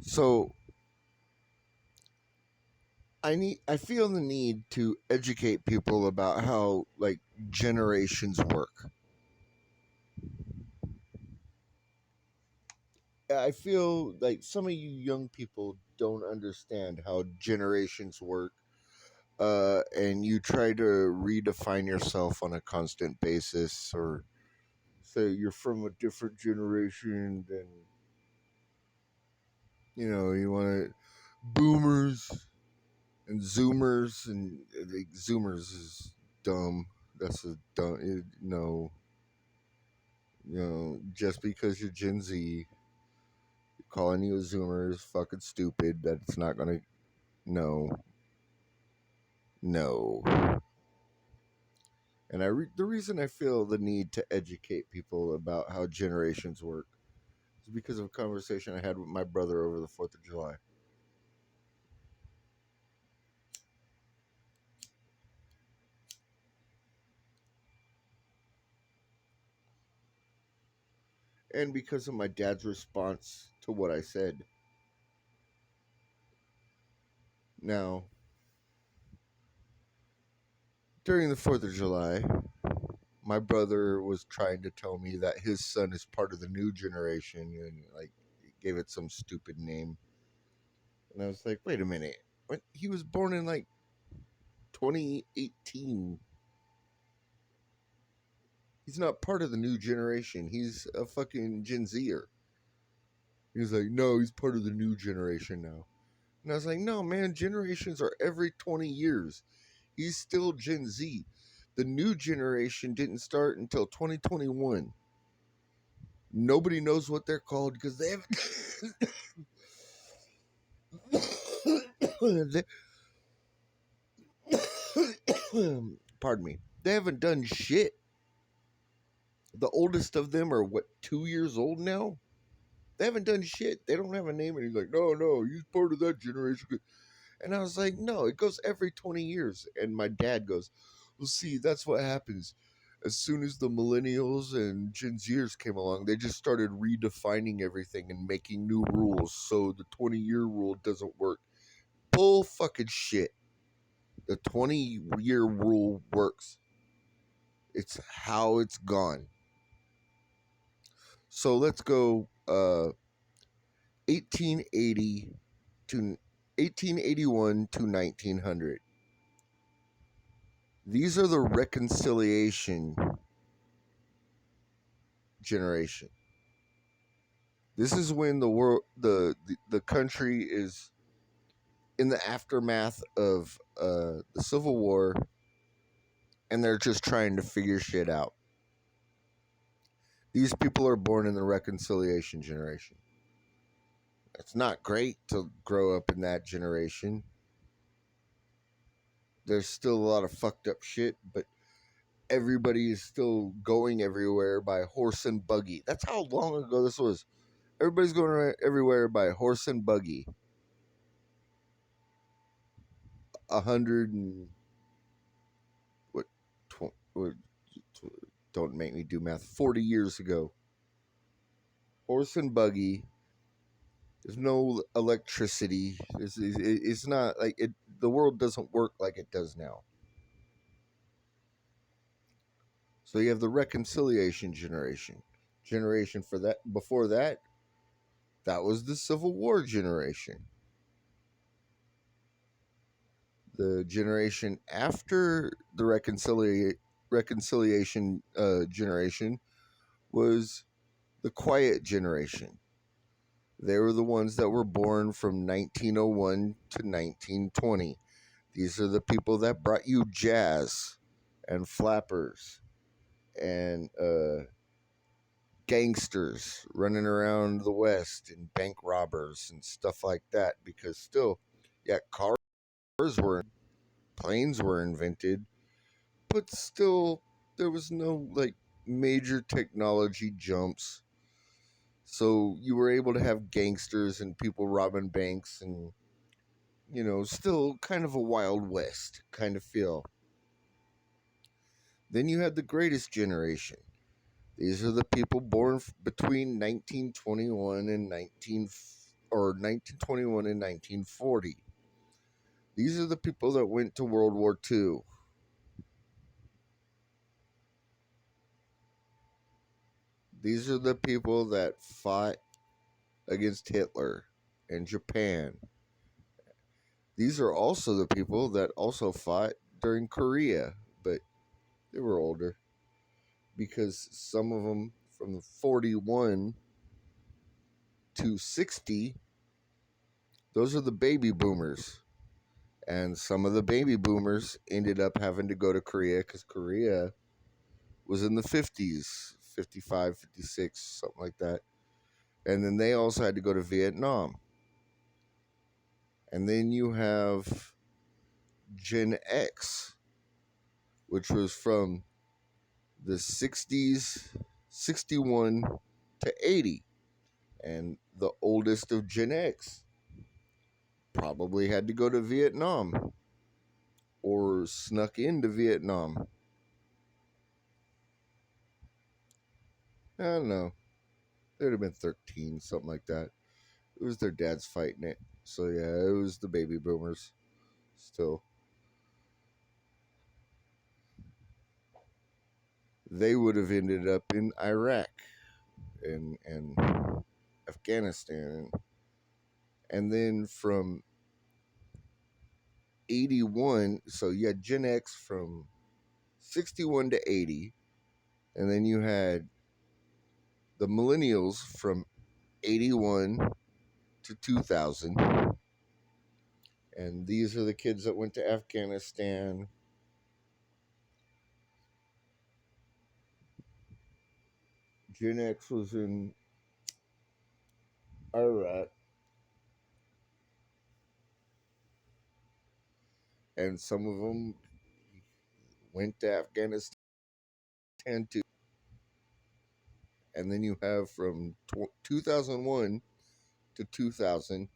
So I feel the need to educate people about how like generations work. I feel like some of you young people don't understand how generations work, and you try to redefine yourself on a constant basis, or say you're from a different generation than you want to boomers and zoomers, and like zoomers is dumb. That's a dumb. No, just because you're Gen Z, calling you a zoomer is fucking stupid. That's not gonna. No, no. And the reason I feel the need to educate people about how generations work is because of a conversation I had with my brother over the 4th of July. And because of my dad's response to what I said. Now, during the 4th of July, my brother was trying to tell me that his son is part of the new generation and like gave it some stupid name. And I was like, wait a minute. What? He was born in like 2018. He's not part of the new generation. He's a fucking Gen Zer. He was like, no, he's part of the new generation now. And I was like, no, man, generations are every 20 years. He's still Gen Z. The new generation didn't start until 2021. Nobody knows what they're called because they haven't. Pardon me. They haven't done shit. The oldest of them are what, 2 years old now? They haven't done shit. They don't have a name. And he's like, no, no, he's part of that generation. And I was like, no, it goes every 20 years. And my dad goes, well, see, that's what happens. As soon as the millennials and Gen Zers came along, they just started redefining everything and making new rules. So the 20-year rule doesn't work. Bull fucking shit. The 20-year rule works. It's how it's gone. So let's go 1880 to 1881 to 1900. These are the reconciliation generation. This is when the world, the country is in the aftermath of the Civil War, and they're just trying to figure shit out. These people are born in the reconciliation generation. It's not great to grow up in that generation. There's still a lot of fucked up shit, but everybody is still going everywhere by horse and buggy. That's how long ago this was. Everybody's going everywhere by horse and buggy. 100 and what, what? Don't make me do math. 40 years ago, horse and buggy. There's no electricity. It's not like it. The world doesn't work like it does now. So you have the reconciliation generation for that. Before that, that was the Civil War generation. The generation after the reconciliation generation was the quiet generation. They were the ones that were born from 1901 to 1920. These are the people that brought you jazz and flappers and gangsters running around the West and bank robbers and stuff like that. Because still, yeah, cars were, planes were invented, but still, there was no like major technology jumps. So you were able to have gangsters and people robbing banks and still kind of a Wild West kind of feel. Then you had the greatest generation. These are the people born between 1921 and 19 or 1921 and 1940. These are the people that went to World War II. These are the people that fought against Hitler and Japan. These are also the people that also fought during Korea, but they were older because some of them from 41 to 60, those are the baby boomers. And some of the baby boomers ended up having to go to Korea because Korea was in the 50s, 55, 56, something like that. And then they also had to go to Vietnam. And then you have Gen X, which was from the 60s, 61 to 80. And the oldest of Gen X probably had to go to Vietnam or snuck into Vietnam. I don't know. They'd have been 13, something like that. It was their dads fighting it. So yeah, it was the baby boomers. Still. They would have ended up in Iraq and Afghanistan. And then from 81, so you had Gen X from 61 to 80. And then you had the millennials from 81 to 2000. And these are the kids that went to Afghanistan. Gen X was in Iraq. And some of them went to Afghanistan too. And then you have from 2001 to 2000,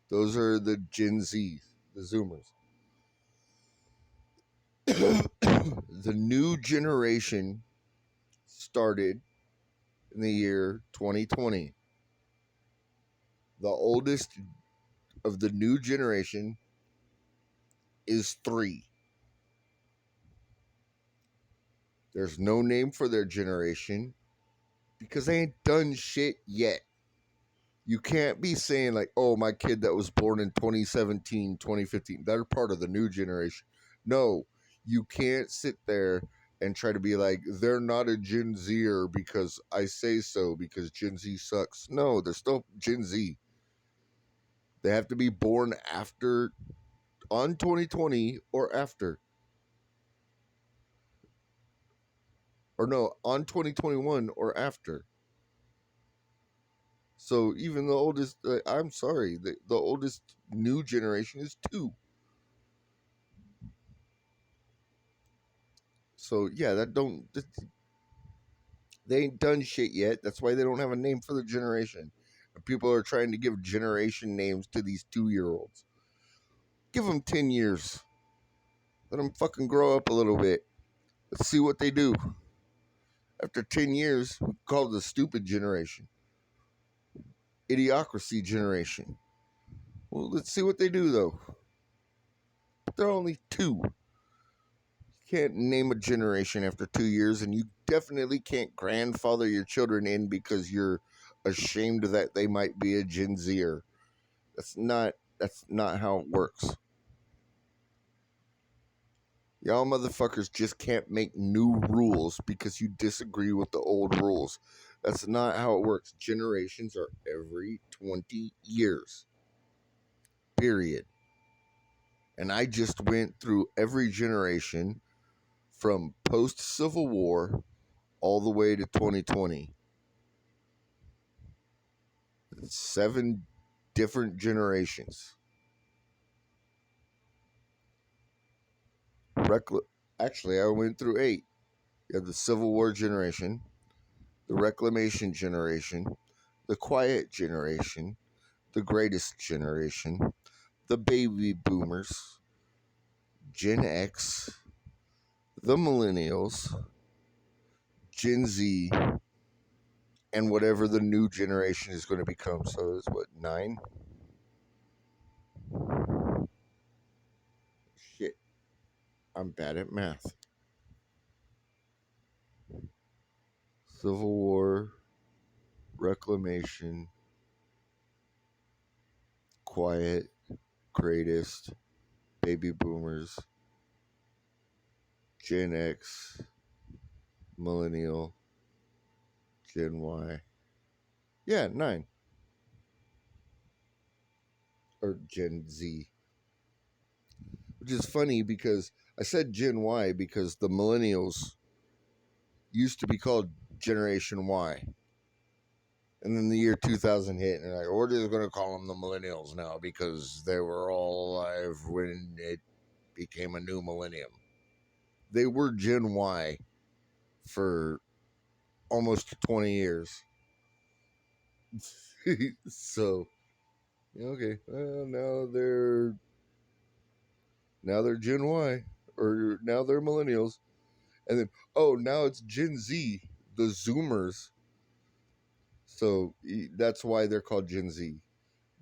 those are the Gen Z, the Zoomers. The new generation started in the year 2020. The oldest of the new generation is 3. There's no name for their generation because they ain't done shit yet. You can't be saying like, oh, my kid that was born in 2017, 2015, they're part of the new generation. No, you can't sit there and try to be like, they're not a Gen Zer because I say so because Gen Z sucks. No, they're still Gen Z. They have to be born after, on 2020 or after. Or no, on 2021 or after. So even the oldest, I'm sorry, the oldest new generation is 2. So yeah, they ain't done shit yet. That's why they don't have a name for the generation. And people are trying to give generation names to these 2-year-olds. Give them 10 years. Let them fucking grow up a little bit. Let's see what they do. After 10 years, we call it the stupid generation. Idiocracy generation. Well, let's see what they do though. But they're only 2. You can't name a generation after 2 years, and you definitely can't grandfather your children in because you're ashamed that they might be a Gen Zer. That's not how it works. Y'all motherfuckers just can't make new rules because you disagree with the old rules. That's not how it works. Generations are every 20 years. Period. And I just went through every generation from post Civil War all the way to 2020. 7 different generations. Actually, I went through 8. You have the Civil War generation, the Reclamation generation, the Quiet generation, the Greatest generation, the Baby Boomers, Gen X, the Millennials, Gen Z, and whatever the new generation is going to become. So it's what, 9? Shit, I'm bad at math. Civil War, Reclamation, Quiet, Greatest, Baby Boomers, Gen X, Millennial, Gen Y. Yeah, 9. Or Gen Z. Which is funny because I said Gen Y because the Millennials used to be called Generation Y. And then the year 2000 hit, and like, we're just going to call them the Millennials now because they were all alive when it became a new millennium. They were Gen Y for almost 20 years. So, okay, well, now they're Gen Y, or now they're Millennials, and then now it's Gen Z, the Zoomers. So that's why they're called Gen Z,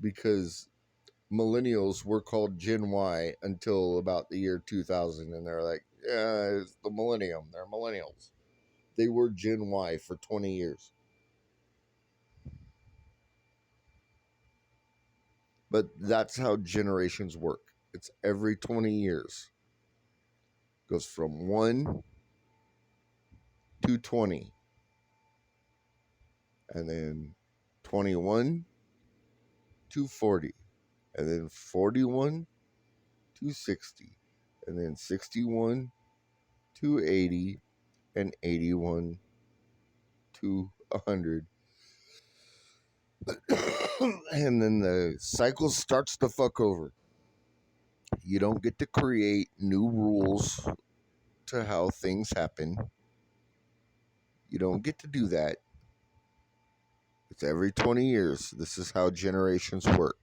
because millennials were called Gen Y until about the year 2000, and they're like, yeah, it's the millennium. They're millennials. They were Gen Y for 20 years. But that's how generations work. It's every 20 years. Goes from 1 to 20. And then 21 to 40. And then 41 to 60. And then 61 to 80. And 81 to 100. And then the cycle starts to fuck over. You don't get to create new rules to how things happen. You don't get to do that. It's every 20 years. This is how generations work.